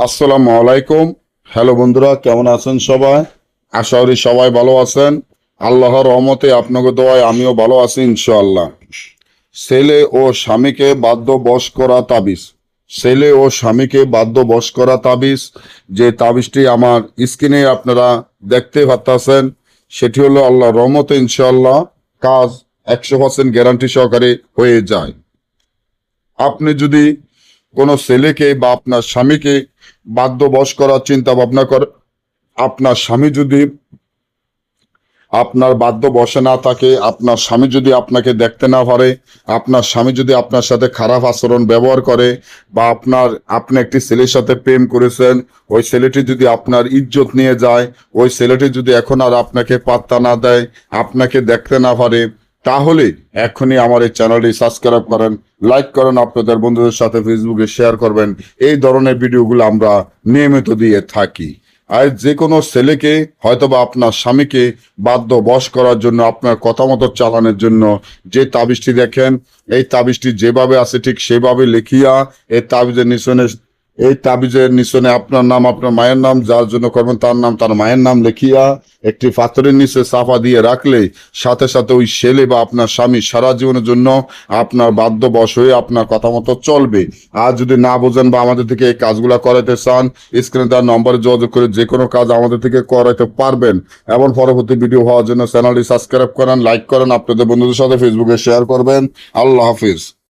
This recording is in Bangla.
আসসালামু আলাইকুম। হ্যালো বন্ধুরা, কেমন আছেন সবাই? আশা করি সবাই ভালো আছেন। আল্লাহর রহমতে আপনাকে দোয়ায় আমিও ভালো আছি ইনশাআল্লাহ। ছেলে ও স্বামীকে বাধ্য বশ করা তাবিজ। ছেলে ও স্বামীকে বাধ্য বশ করা তাবিজ, যে তাবিজটি আমার স্ক্রিনে আপনারা দেখতে পাচ্ছেন, সেটি হলো আল্লাহর রহমতে ইনশাআল্লাহ কাজ 100% গ্যারান্টি সহকারে হয়ে যায়। আপনি যদি কোনো ছেলেকে বা আপনার স্বামীকে বাধ্য বশ করার চিন্তা ভাবনা করে, আপনার স্বামী যদি আপনার বাধ্য বসে না থাকে, আপনার স্বামী যদি আপনাকে দেখতে না পারে, আপনার স্বামী যদি আপনার সাথে খারাপ আচরণ ব্যবহার করে, বা আপনি একটি ছেলের সাথে প্রেম করেছেন, ওই ছেলেটি যদি আপনার ইজ্জত নিয়ে যায়, ওই ছেলেটি যদি এখন আর আপনাকে পাত্তা না দেয়, আপনাকে দেখতে না পারে, তাহলে এখনই আমার এই চ্যানেলটি সাবস্ক্রাইব করেন, লাইক করেন, আপনাদের বন্ধুদের সাথে ফেসবুকে শেয়ার করবেন। এই ধরনের ভিডিওগুলো আমরা নিয়মিত দিয়ে থাকি। আর যে কোনো ছেলেকে হয়তোবা আপনার স্বামীকে বাধ্য বশ করার জন্য, আপনার কথা মতো চালানোর জন্য যে তাবিজটি দেখেন, এই তাবিজটি যেভাবে আছে ঠিক সেভাবে লিখিয়া এই তাবিজের নিচনে আপনার নাম, আপনার মায়ের নাম, যার জন্য করবেন তার নাম, তার মায়ের নাম লিখিয়া একটি পাথরের নিচে চাপা দিয়ে রাখলে সাথে সাথে ওই ছেলে বা আপনার স্বামী সারা জীবনের জন্য আপনার বাধ্য বশ হয়ে আপনার কথা মতো চলবে। আর যদি না বোঝেন বা আমাদের থেকে এই কাজগুলা করাইতে চান, স্ক্রিনে তার নম্বরে যোগাযোগ করে যে কোনো কাজ আমাদের থেকে করাইতে পারবেন। এবং পরবর্তী ভিডিও হওয়ার জন্য চ্যানেলটি সাবস্ক্রাইব করেন, লাইক করেন, আপনাদের বন্ধুদের সাথে ফেসবুকে শেয়ার করবেন। আল্লাহ হাফিজ।